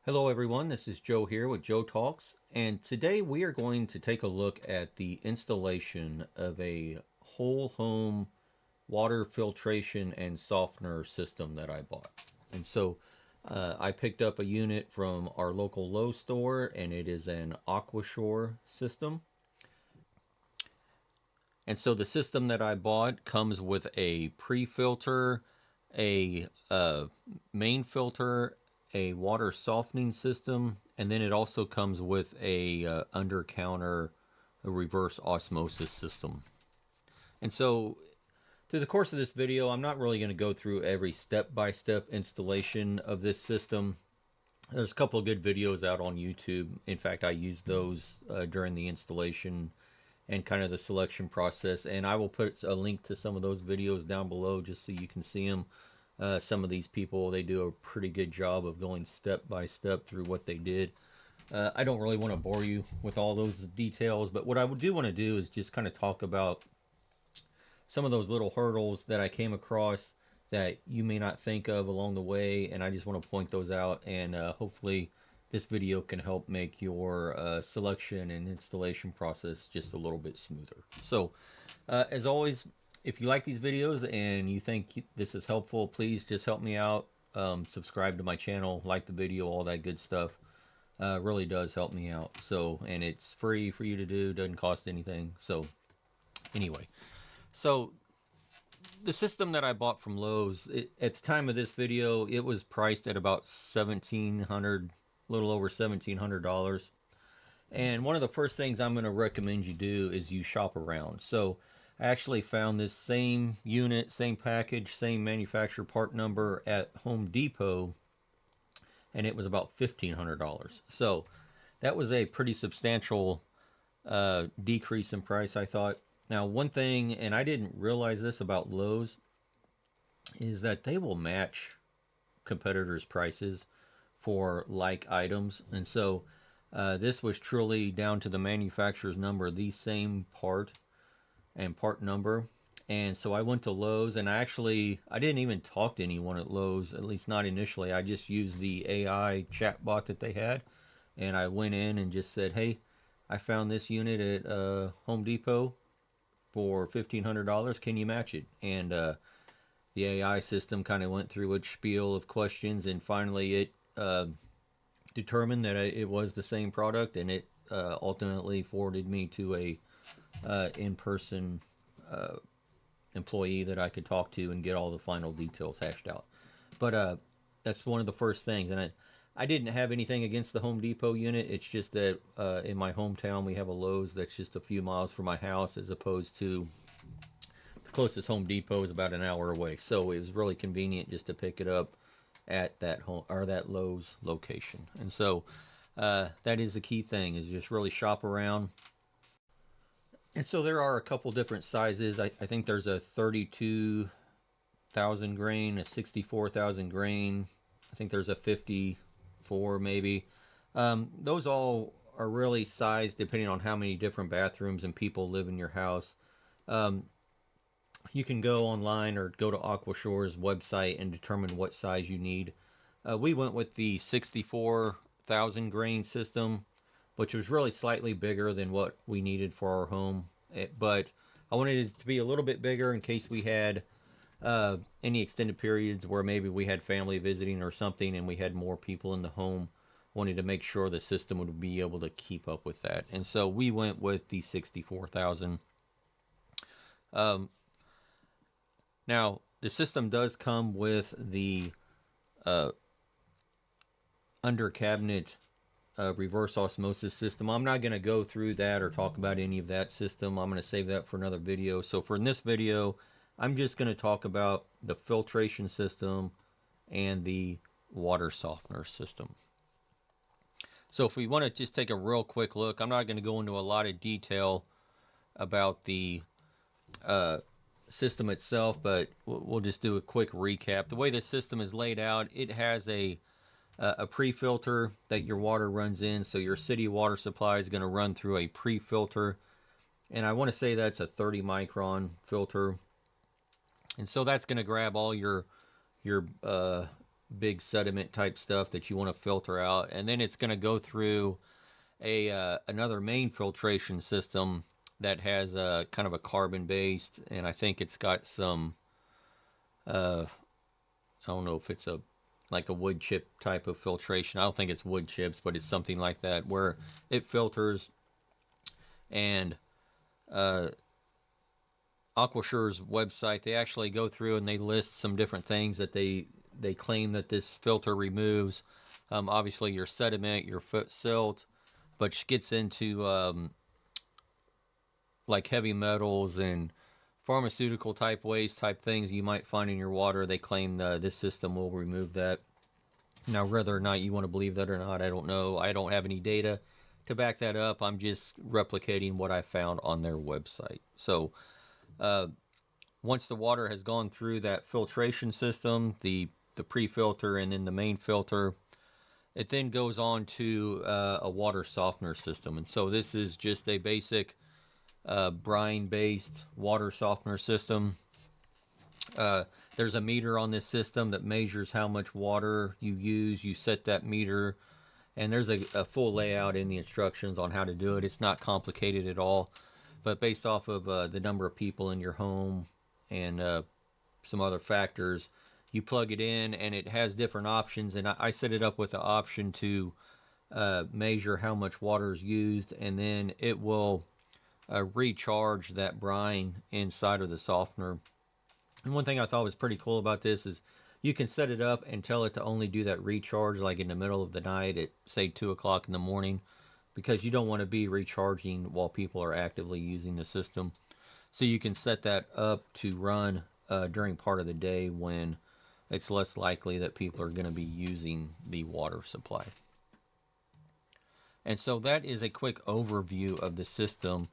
Hello everyone, this is Joe here with Joe Talks, and today we are going to take a look at the installation of a whole home water filtration and softener system that I bought. And so I picked up a unit from our local Lowe's store, and it is an Aquasure system. And so the system that I bought comes with a pre-filter, a main filter, a water softening system, and then it also comes with a under counter reverse osmosis system. And so through the course of this video, I'm not really going to go through every step-by-step installation of this system. There's a couple of good videos out on YouTube. In fact, I used those during the installation and kind of the selection process. And I will put a link to some of those videos down below just so you can see them. Some of these people, they do a pretty good job of going step by step through what they did. I don't really want to bore you with all those details, but what I do want to do is just kind of talk about some of those little hurdles that I came across that you may not think of along the way, and I just want to point those out, and hopefully this video can help make your selection and installation process just a little bit smoother. So as always, if you like these videos and you think this is helpful, please just help me out. Subscribe to my channel, like the video, all that good stuff. Really does help me out. So, and it's free for you to do, doesn't cost anything. So anyway, so the system that I bought from Lowe's, at the time of this video, it was priced at about $1,700, a little over $1,700. And one of the first things I'm going to recommend you do is you shop around. So I actually found this same unit, same package, same manufacturer part number at Home Depot, and it was about $1,500. So that was a pretty substantial decrease in price, I thought. Now, one thing, and I didn't realize this about Lowe's, is that they will match competitors' prices for like items. And so this was truly down to the manufacturer's number, the same part and part number. And so I went to Lowe's, and I didn't even talk to anyone at Lowe's, at least not initially. I just used the AI chatbot that they had, and I went in and just said, hey, I found this unit at Home Depot for $1,500. Can you match it? And the AI system kind of went through a spiel of questions, and finally it determined that it was the same product, and it ultimately forwarded me to a in-person employee that I could talk to and get all the final details hashed out. But that's one of the first things, and I didn't have anything against the Home Depot unit. It's just that in my hometown we have a Lowe's that's just a few miles from my house, as opposed to the closest Home Depot is about an hour away. So it was really convenient just to pick it up at that home or that Lowe's location. And so that is the key thing, is just really shop around. And so there are a couple different sizes. I think there's a 32,000 grain, a 64,000 grain. I think there's a 54 maybe. Those all are really sized depending on how many different bathrooms and people live in your house. You can go online or go to Aquasure's website and determine what size you need. We went with the 64,000 grain system, which was really slightly bigger than what we needed for our home. But I wanted it to be a little bit bigger in case we had any extended periods where maybe we had family visiting or something and we had more people in the home. Wanted to make sure the system would be able to keep up with that. And so we went with the 64,000. Now, the system does come with the under cabinet reverse osmosis system. I'm not going to go through that or talk about any of that system. I'm going to save that for another video. So for this video, I'm just going to talk about the filtration system and the water softener system. So if we want to just take a real quick look, I'm not going to go into a lot of detail about the system itself, but we'll just do a quick recap. The way the system is laid out, it has a pre-filter that your water runs in. So your city water supply is going to run through a pre-filter, and I want to say that's a 30 micron filter. And so that's going to grab all your big sediment type stuff that you want to filter out, and then it's going to go through a another main filtration system that has a kind of a carbon based, and I think it's got some I don't know if it's a like a wood chip type of filtration. I don't think it's wood chips, but it's something like that where it filters. And uh, Aquasure's website, they actually go through and they list some different things that they claim that this filter removes. Obviously, your sediment, your foot silt, but gets into like heavy metals and pharmaceutical type waste type things you might find in your water. They claim this system will remove that. Now, whether or not you want to believe that or not, I don't know. I don't have any data to back that up. I'm just replicating what I found on their website. So, once the water has gone through that filtration system, the pre-filter and then the main filter, it then goes on to a water softener system. And so this is just a basic brine-based water softener system. There's a meter on this system that measures how much water you use. You set that meter, and there's a full layout in the instructions on how to do it. It's not complicated at all, but based off of the number of people in your home and some other factors, you plug it in, and it has different options. And I set it up with the option to measure how much water is used, and then it will recharge that brine inside of the softener. And one thing I thought was pretty cool about this is you can set it up and tell it to only do that recharge like in the middle of the night at say 2 o'clock in the morning, because you don't want to be recharging while people are actively using the system. So you can set that up to run during part of the day when it's less likely that people are going to be using the water supply. And so that is a quick overview of the system.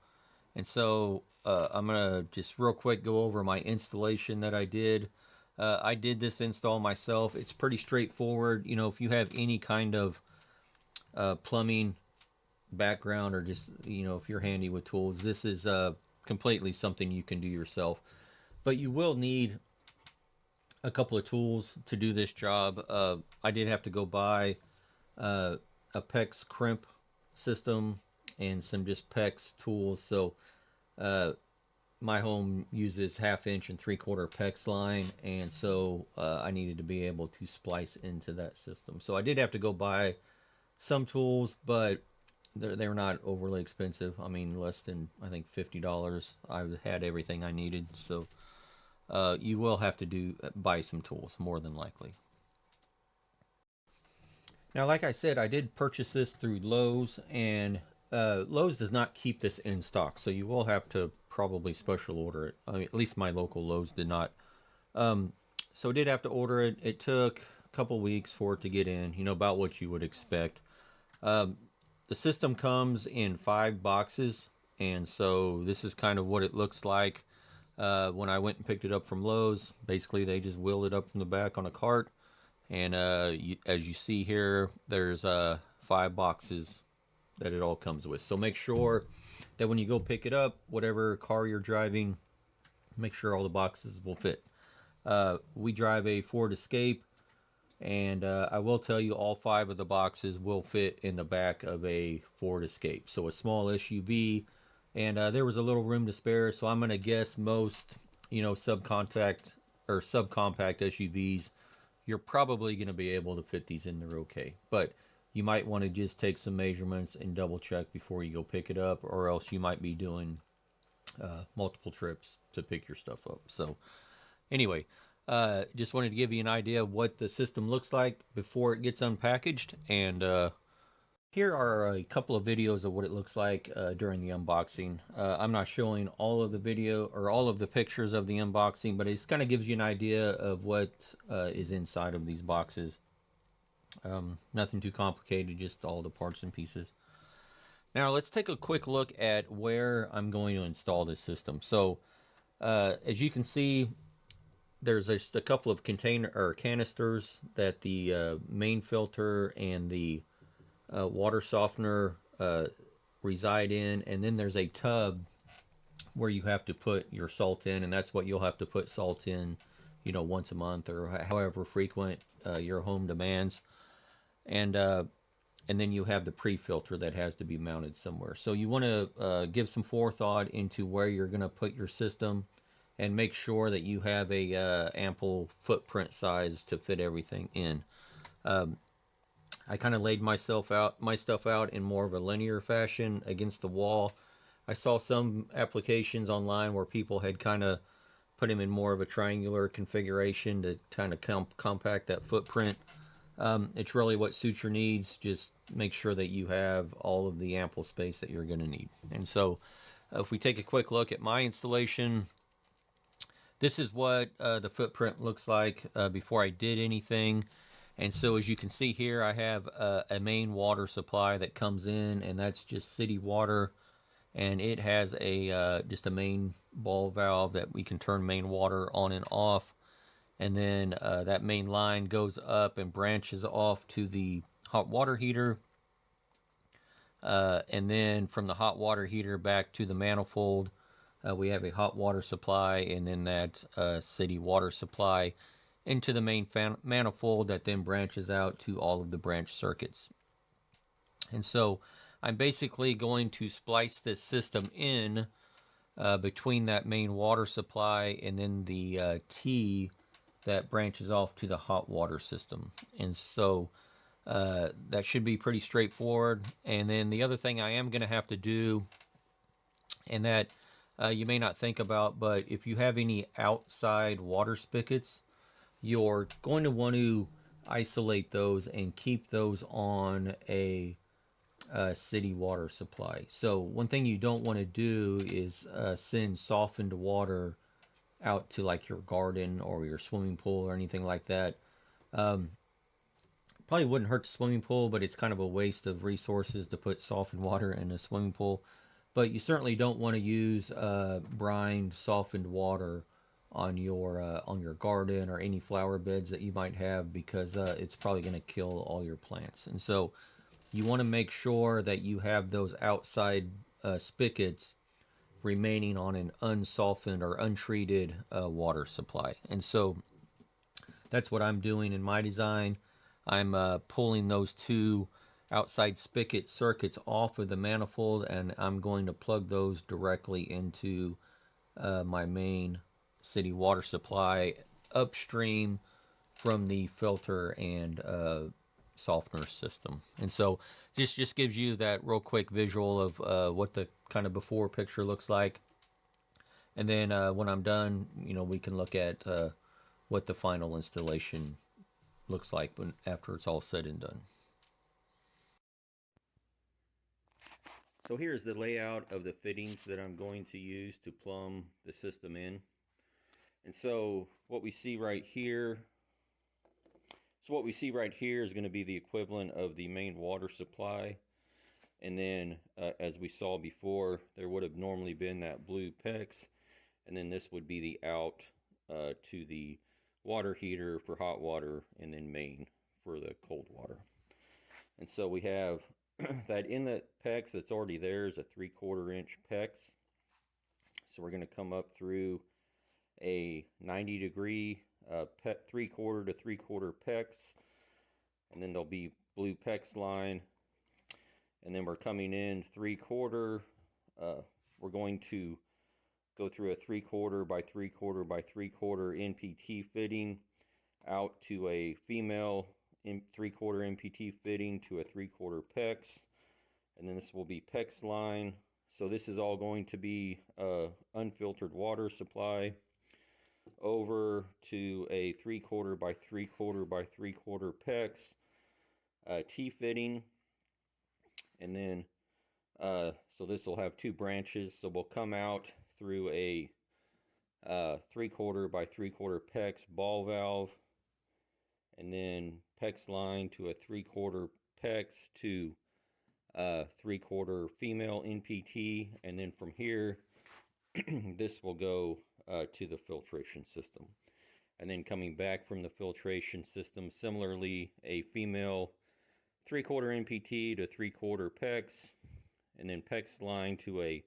And so I'm going to just real quick go over my installation that I did. I did this install myself. It's pretty straightforward. You know, if you have any kind of plumbing background, or just, you know, if you're handy with tools, this is completely something you can do yourself. But you will need a couple of tools to do this job. I did have to go buy a PEX crimp system and some just PEX tools. So my home uses 1/2 inch and 3/4 PEX line, and so I needed to be able to splice into that system. So I did have to go buy some tools, but they're not overly expensive. I mean, less than, I think, $50. I had everything I needed. So you will have to buy some tools, more than likely. Now, like I said, I did purchase this through Lowe's, and Lowe's does not keep this in stock, so you will have to probably special order it. I mean, at least my local Lowe's did not. So I did have to order it. It took a couple weeks for it to get in, you know, about what you would expect. The system comes in 5 boxes, and so this is kind of what it looks like. When I went and picked it up from Lowe's, basically they just wheeled it up from the back on a cart. And as you see here, there's 5 boxes that it all comes with. So make sure that when you go pick it up, whatever car you're driving, make sure all the boxes will fit. We drive a Ford Escape, and I will tell you all 5 of the boxes will fit in the back of a Ford Escape. So a small SUV, and there was a little room to spare. So I'm going to guess most, you know, subcompact SUVs, you're probably going to be able to fit these in there okay. But you might want to just take some measurements and double check before you go pick it up, or else you might be doing multiple trips to pick your stuff up. So anyway, just wanted to give you an idea of what the system looks like before it gets unpackaged. And here are a couple of videos of what it looks like during the unboxing. I'm not showing all of the video or all of the pictures of the unboxing, but it kind of gives you an idea of what is inside of these boxes. Nothing too complicated, just all the parts and pieces. Now let's take a quick look at where I'm going to install this system. So as you can see, there's just a couple of container or canisters that the main filter and the water softener reside in, and then there's a tub where you have to put your salt in, and that's what you'll have to put salt in, you know, once a month or however frequent your home demands. And and then you have the pre-filter that has to be mounted somewhere. So you want to give some forethought into where you're going to put your system, and make sure that you have a ample footprint size to fit everything in. I kind of laid my stuff out in more of a linear fashion against the wall. I saw some applications online where people had kind of put them in more of a triangular configuration to kind of compact that footprint. It's really what suits your needs. Just make sure that you have all of the ample space that you're going to need. And so, if we take a quick look at my installation, this is what the footprint looks like before I did anything. And so, as you can see here, I have a main water supply that comes in, and that's just city water. And it has a just a main ball valve that we can turn main water on and off. And then that main line goes up and branches off to the hot water heater. And then from the hot water heater back to the manifold, we have a hot water supply, and then that city water supply into the main manifold that then branches out to all of the branch circuits. And so I'm basically going to splice this system in between that main water supply and then the T that branches off to the hot water system. And so that should be pretty straightforward. And then the other thing I am going to have to do, and that you may not think about, but if you have any outside water spigots, you're going to want to isolate those and keep those on a city water supply. So one thing you don't want to do is send softened water out to like your garden or your swimming pool or anything like that. Probably wouldn't hurt the swimming pool, but it's kind of a waste of resources to put softened water in a swimming pool. But you certainly don't want to use brined softened water on your garden or any flower beds that you might have, because it's probably going to kill all your plants. And so you want to make sure that you have those outside spigots remaining on an unsoftened or untreated water supply. And so that's what I'm doing in my design. I'm pulling those two outside spigot circuits off of the manifold, and I'm going to plug those directly into my main city water supply upstream from the filter and softener system. And so this just gives you that real quick visual of what the kind of before picture looks like. And then when I'm done, we can look at what the final installation looks like after it's all said and done. So here's the layout of the fittings that I'm going to use to plumb the system in. And so what we see right here is going to be the equivalent of the main water supply. And then as we saw before, there would have normally been that blue PEX, and then this would be the out to the water heater for hot water, and then main for the cold water. And so we have that inlet PEX that's already there is a 3/4 inch PEX. So we're going to come up through a 90-degree 3/4 to 3/4 PEX, and then there'll be blue PEX line, and then we're coming in 3/4. We're going to go through a 3/4 by 3/4 by 3/4 NPT fitting out to a female 3/4 NPT fitting to a 3/4 PEX, and then this will be PEX line. So this is all going to be unfiltered water supply over to a 3/4 by 3/4 by 3/4 PEX T fitting, and then so this will have two branches. So we'll come out through a 3/4 by 3/4 PEX ball valve, and then PEX line to a 3/4 PEX to 3/4 female NPT, and then from here this will go to the filtration system. And then coming back from the filtration system, similarly a female 3/4 NPT to 3/4 PEX, and then PEX line to a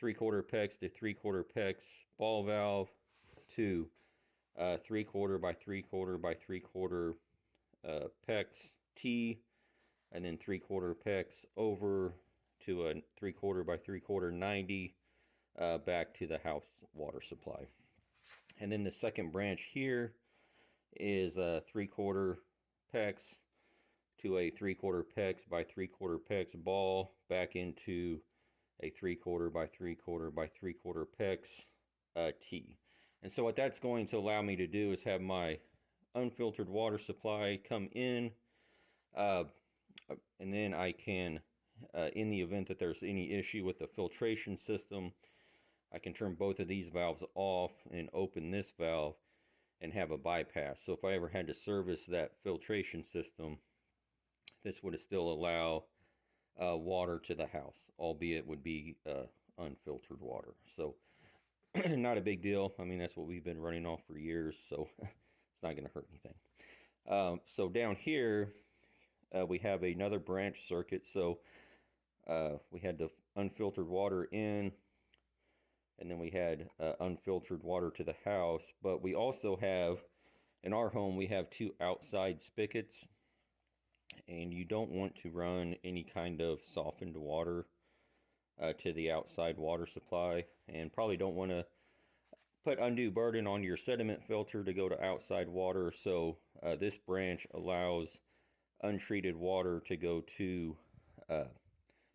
3/4 PEX to 3/4 PEX ball valve to 3/4 by 3/4 by 3/4 PEX T, and then 3/4 PEX over to a 3/4 by 3/4 90 back to the house water supply. And then the second branch here is a 3/4 PEX to a 3/4 PEX by 3/4 PEX ball back into a 3/4 by 3/4 by 3/4 PEX T. And so what that's going to allow me to do is have my unfiltered water supply come in, and then I can, in the event that there's any issue with the filtration system, I can turn both of these valves off and open this valve and have a bypass. So if I ever had to service that filtration system, this would still allow water to the house, albeit would be unfiltered water. So not a big deal. I mean, that's what we've been running off for years, so it's not going to hurt anything. So down here, we have another branch circuit. So we had the unfiltered water in, and then we had unfiltered water to the house. But we also have, in our home, we have 2 outside spigots, and you don't want to run any kind of softened water to the outside water supply, and probably don't want to put undue burden on your sediment filter to go to outside water. So this branch allows untreated water to go to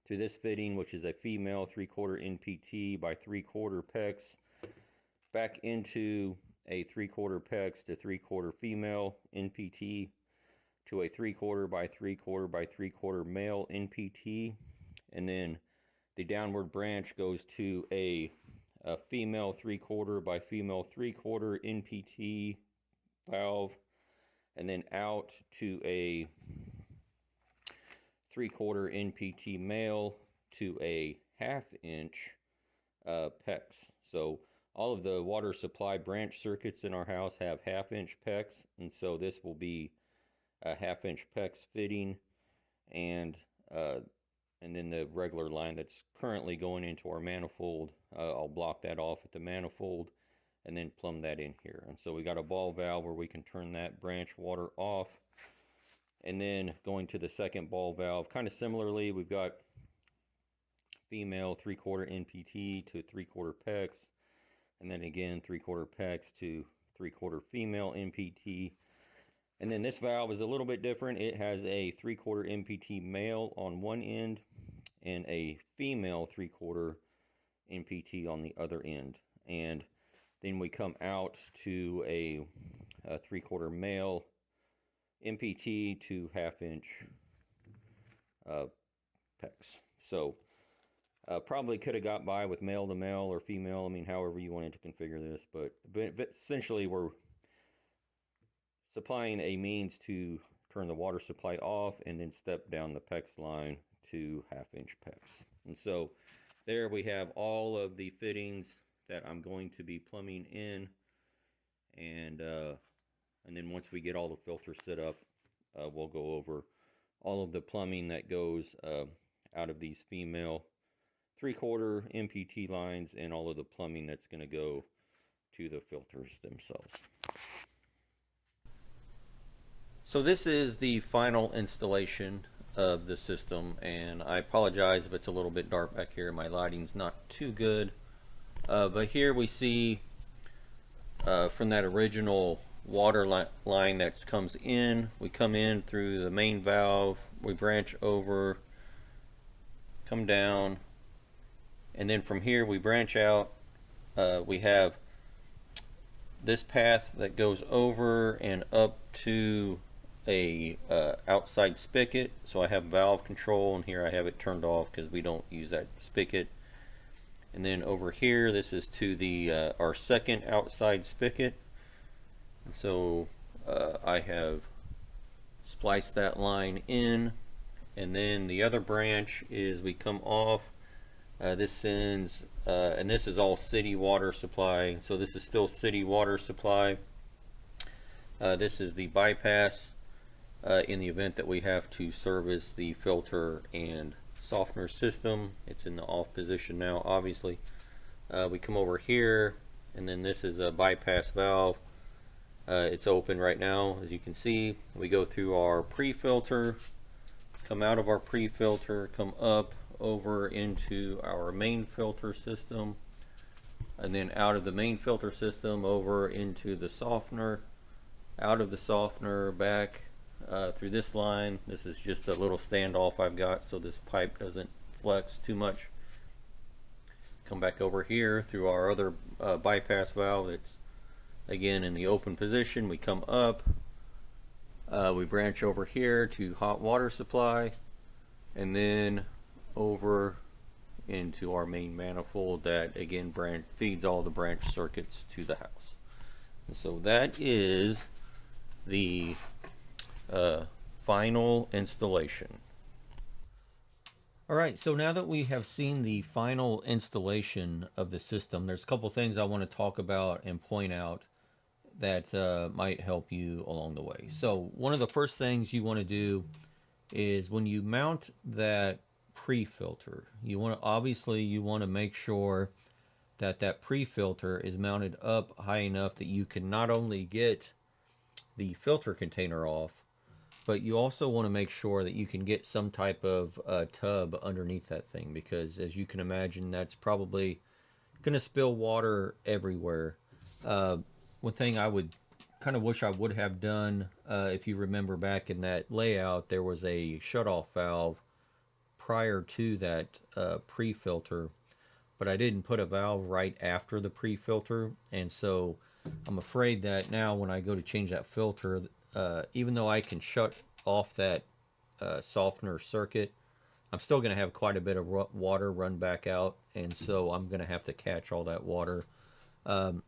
this fitting, which is a female 3/4 NPT by 3/4 PEX, back into a 3/4 PEX to 3/4 female NPT, to a 3/4 by 3/4 by 3/4 male NPT, and then the downward branch goes to a female 3/4 by female 3/4 NPT valve, and then out to a 3/4 NPT male to a 1/2 inch PEX. So all of the water supply branch circuits in our house have 1/2 inch PEX, and so this will be a 1/2 inch PEX fitting, and then the regular line that's currently going into our manifold, I'll block that off at the manifold and then plumb that in here. And so we got a ball valve where we can turn that branch water off. And then going to the second ball valve, kind of similarly, we've got female 3/4 NPT to 3/4 PEX, and then again 3/4 PEX to 3/4 female NPT. And then this valve is a little bit different. It has a 3/4 NPT male on one end and a female 3/4 NPT on the other end. And then we come out to a 3/4 male NPT to 1/2 inch PEX. So probably could have got by with male to male or female. I mean, however you wanted to configure this, but essentially we're supplying a means to turn the water supply off and then step down the PEX line to 1/2 inch PEX. And so there we have all of the fittings that I'm going to be plumbing in, and then once we get all the filters set up, we'll go over all of the plumbing that goes out of these female 3/4 NPT lines and all of the plumbing that's going to go to the filters themselves. So this is the final installation of the system, and I apologize if it's a little bit dark back here. My lighting's not too good, but here we see from that original water line that comes in, we come in through the main valve, we branch over, come down, and then from here we branch out. We have this path that goes over and up to a outside spigot. So I have valve control, and here I have it turned off because we don't use that spigot. And then over here, this is to the our second outside spigot. And so I have spliced that line in, and then the other branch is we come off. This sends, and this is all city water supply. So this is still city water supply. This is the bypass in the event that we have to service the filter and softener system. It's in the off position now, obviously. We come over here, and then this is a bypass valve It's open right now, as you can see. We go through our pre-filter, come out of our pre-filter, come up over into our main filter system, and then out of the main filter system over into the softener, out of the softener back through this line. This is just a little standoff I've got so this pipe doesn't flex too much. Come back over here through our other bypass valve that's again in the open position. We come up, we branch over here to hot water supply, and then over into our main manifold that again feeds all the branch circuits to the house. And so that is the final installation. All right, so now that we have seen the final installation of the system, there's a couple things I want to talk about and point out that might help you along the way. So one of the first things you want to do is when you mount that pre-filter, you want to make sure that that pre-filter is mounted up high enough that you can not only get the filter container off, but you also want to make sure that you can get some type of tub underneath that thing, because as you can imagine, that's probably going to spill water everywhere. Uh, One thing I would kind of wish I would have done, if you remember back in that layout, there was a shutoff valve prior to that pre-filter, but I didn't put a valve right after the pre-filter, and so I'm afraid that now when I go to change that filter, even though I can shut off that softener circuit, I'm still going to have quite a bit of water run back out, and so I'm going to have to catch all that water. Um,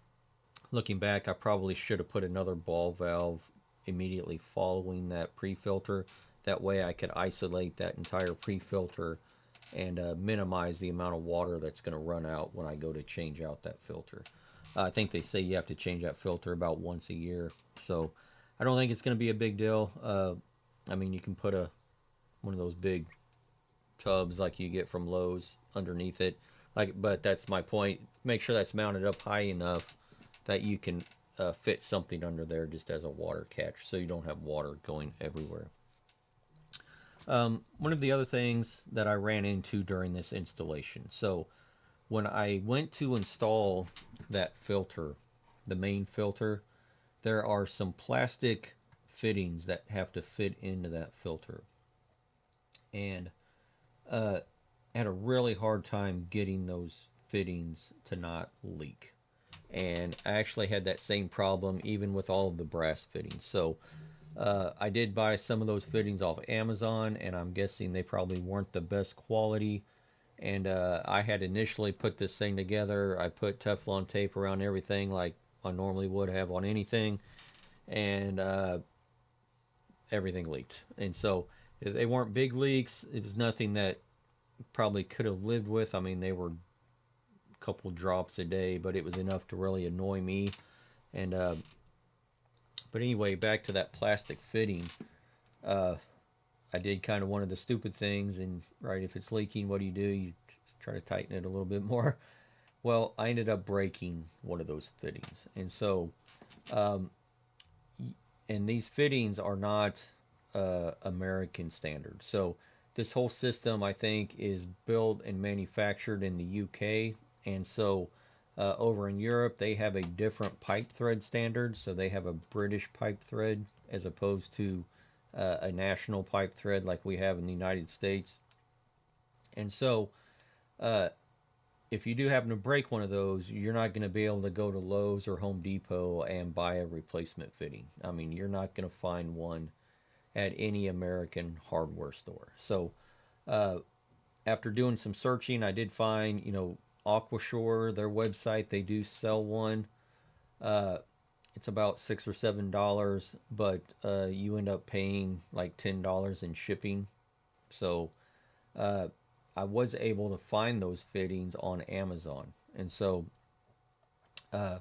Looking back, I probably should have put another ball valve immediately following that pre-filter. That way I could isolate that entire pre-filter and minimize the amount of water that's going to run out when I go to change out that filter. I think they say you have to change that filter about once a year, so I don't think it's going to be a big deal. I mean, you can put one of those big tubs like you get from Lowe's underneath it, but that's my point. Make sure that's mounted up high enough that you can fit something under there just as a water catch, so you don't have water going everywhere. One of the other things that I ran into during this installation, so when I went to install that filter, the main filter, there are some plastic fittings that have to fit into that filter. And had a really hard time getting those fittings to not leak. And I actually had that same problem even with all of the brass fittings. So I did buy some of those fittings off Amazon, and I'm guessing they probably weren't the best quality. And I had initially put this thing together. I put Teflon tape around everything like I normally would have on anything, and everything leaked. And so they weren't big leaks. It was nothing that probably could have lived with. I mean, they were a couple drops a day, but it was enough to really annoy me. And but anyway, back to that plastic fitting. Uh, I did kind of one of the stupid things, and right, if it's leaking, what do? You try to tighten it a little bit more. Well, I ended up breaking one of those fittings, and so um, and these fittings are not American standard. So this whole system, I think, is built and manufactured in the UK, and so over in Europe they have a different pipe thread standard. So they have a British pipe thread as opposed to a national pipe thread like we have in the United States. And so uh, if you do happen to break one of those, you're not going to be able to go to Lowe's or Home Depot and buy a replacement fitting. I mean, you're not going to find one at any American hardware store. So, uh, after doing some searching, I did find, Aquasure, their website, they do sell one. Uh, it's about $6 or $7, but you end up paying like $10 in shipping. So, uh, I was able to find those fittings on Amazon. And so, uh,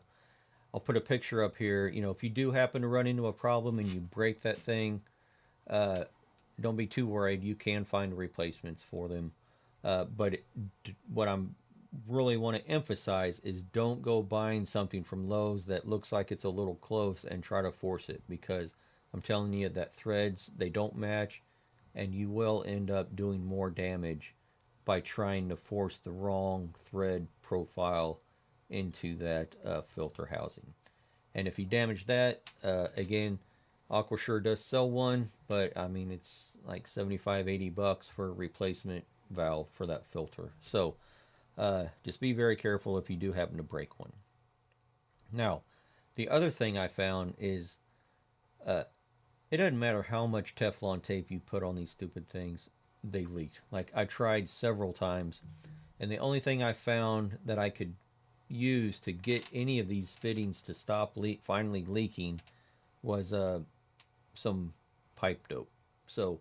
I'll put a picture up here. If you do happen to run into a problem and you break that thing, uh, don't be too worried. You can find replacements for them. But what I'm really want to emphasize is don't go buying something from Lowe's that looks like it's a little close and try to force it, because I'm telling you that threads, they don't match, and you will end up doing more damage by trying to force the wrong thread profile into that filter housing. And if you damage that, again, Aquasure does sell one, but I mean, it's like 75, $80 for a replacement valve for that filter. So just be very careful if you do happen to break one. Now, the other thing I found is uh, it doesn't matter how much Teflon tape you put on these stupid things, they leak. Like, I tried several times, and the only thing I found that I could use to get any of these fittings to stop finally leaking was some pipe dope. So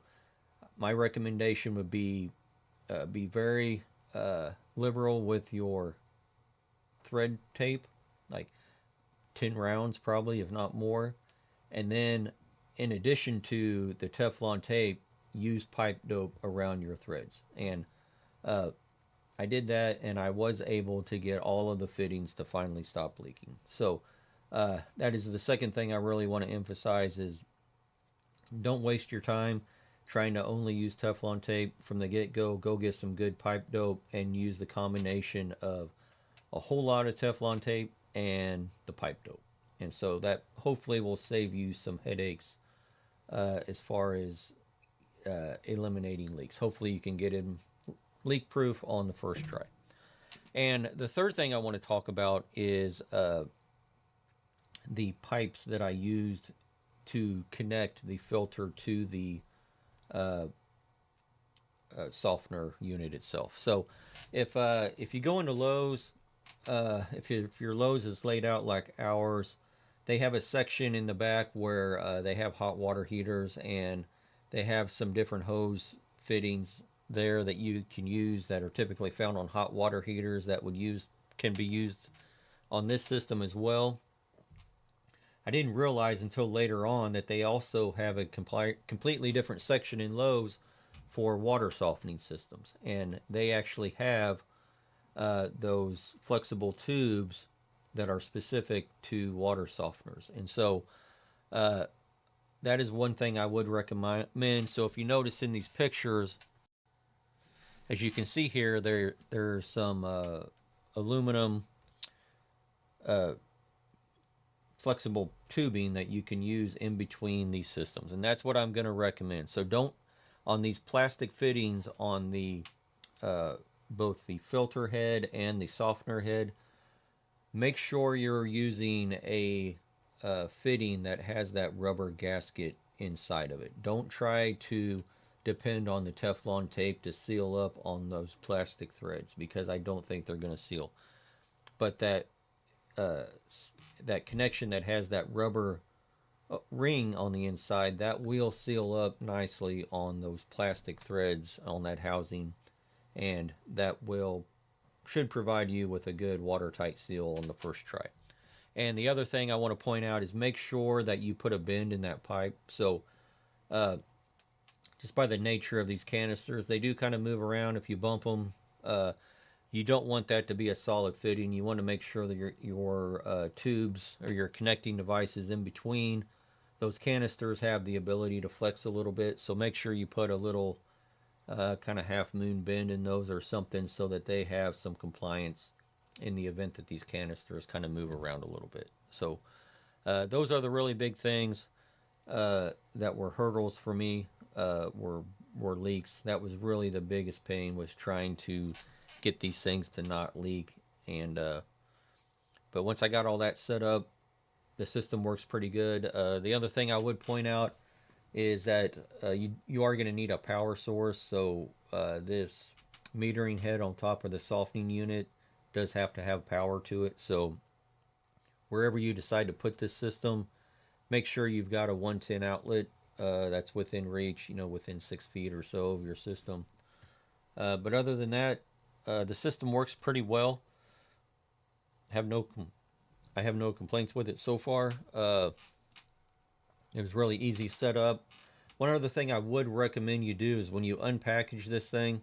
my recommendation would be very liberal with your thread tape, like 10 rounds probably, if not more. And then, in addition to the Teflon tape, use pipe dope around your threads. And uh, I did that, and I was able to get all of the fittings to finally stop leaking. So that is the second thing I really want to emphasize is don't waste your time trying to only use Teflon tape from the get go. Go get some good pipe dope and use the combination of a whole lot of Teflon tape and the pipe dope. And so that hopefully will save you some headaches as far as eliminating leaks. Hopefully, you can get it leak proof on the first try. And the third thing I want to talk about is the pipes that I used to connect the filter to the uh, softener unit itself. So if you go into Lowe's, if your Lowe's is laid out like ours, they have a section in the back where they have hot water heaters, and they have some different hose fittings there that you can use that are typically found on hot water heaters that would use can be used on this system as well. I didn't realize until later on that they also have a completely different section in Lowe's for water softening systems, and they actually have those flexible tubes that are specific to water softeners. And so uh, that is one thing I would recommend. So if you notice in these pictures, as you can see here, there's some aluminum uh, flexible tubing that you can use in between these systems, and that's what I'm going to recommend. So don't on these plastic fittings on the uh, both the filter head and the softener head, make sure you're using a fitting that has that rubber gasket inside of it. Don't try to depend on the Teflon tape to seal up on those plastic threads, because I don't think they're going to seal. But uh, that connection that has that rubber ring on the inside, that will seal up nicely on those plastic threads on that housing, and that will should provide you with a good watertight seal on the first try. And the other thing I want to point out is make sure that you put a bend in that pipe. So uh, just by the nature of these canisters, they do kind of move around if you bump them. You don't want that to be a solid fitting. You want to make sure that your tubes or your connecting devices in between those canisters have the ability to flex a little bit. So make sure you put a little kind of half moon bend in those or something, so that they have some compliance in the event that these canisters kind of move around a little bit. So those are the really big things that were hurdles for me. Were leaks. That was really the biggest pain, was trying to get these things to not leak. And but once I got all that set up, the system works pretty good. The other thing I would point out is that you are going to need a power source. So this metering head on top of the softening unit does have to have power to it. So wherever you decide to put this system, make sure you've got a 110 outlet that's within reach, within 6 feet or so of your system. But other than that, the system works pretty well. Have no, I have no complaints with it so far. It was really easy setup. One other thing I would recommend you do is when you unpackage this thing,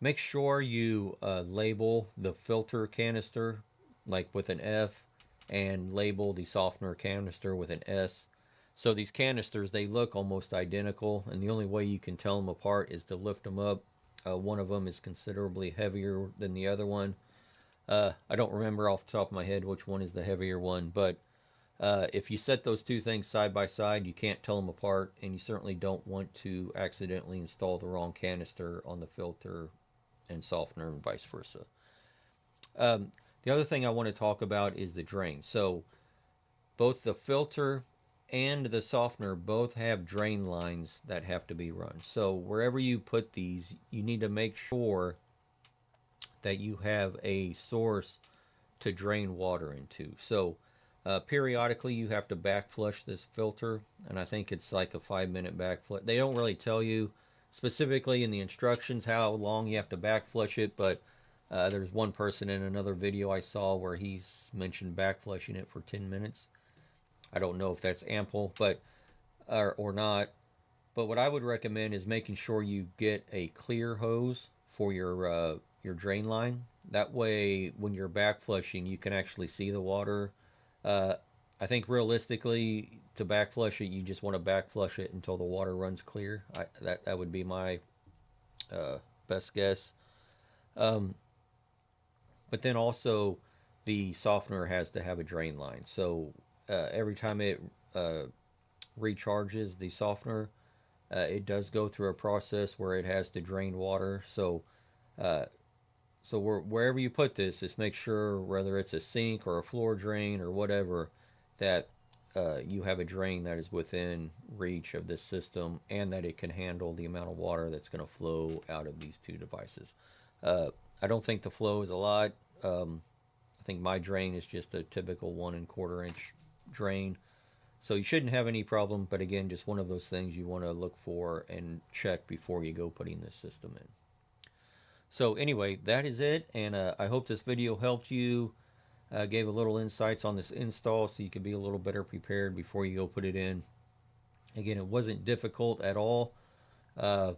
Make sure you label the filter canister like with an F and label the softener canister with an S. So these canisters, they look almost identical, and the only way you can tell them apart is to lift them up. One of them is considerably heavier than the other one. I don't remember off the top of my head which one is the heavier one, but if you set those two things side by side, you can't tell them apart, and you certainly don't want to accidentally install the wrong canister on the filter and softener and vice versa. The other thing I want to talk about is the drain. So both the filter and the softener both have drain lines that have to be run. So wherever you put these, you need to make sure that you have a source to drain water into. So periodically you have to back flush this filter, and I think it's like a 5 minute back flush. They don't really tell you specifically in the instructions how long you have to back flush it, but there's one person in another video I saw where he's mentioned back flushing it for 10 minutes. I don't know if that's ample, but or not. But what I would recommend is making sure you get a clear hose for your drain line. That way, when you're back flushing, you can actually see the water. Uh, I think realistically, to back flush it, you just want to back flush it until the water runs clear. That would be my uh, best guess. Um, but then also, the softener has to have a drain line. So every time it uh, recharges the softener, it does go through a process where it has to drain water. Uh, so wherever you put this, just make sure whether it's a sink or a floor drain or whatever, that you have a drain that is within reach of this system and that it can handle the amount of water that's going to flow out of these two devices. Uh, I don't think the flow is a lot. I think my drain is just a typical 1 1/4 inch drain. So you shouldn't have any problem, but again, just one of those things you want to look for and check before you go putting this system in. So anyway, that is it, and I hope this video helped you, gave a little insights on this install so you can be a little better prepared before you go put it in. Again, it wasn't difficult at all. Uh,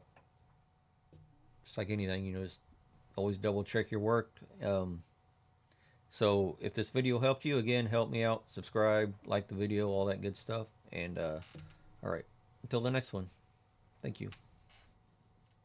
just like anything, just always double check your work. So if this video helped you, again, help me out, subscribe, like the video, all that good stuff. And all right, until the next one, thank you.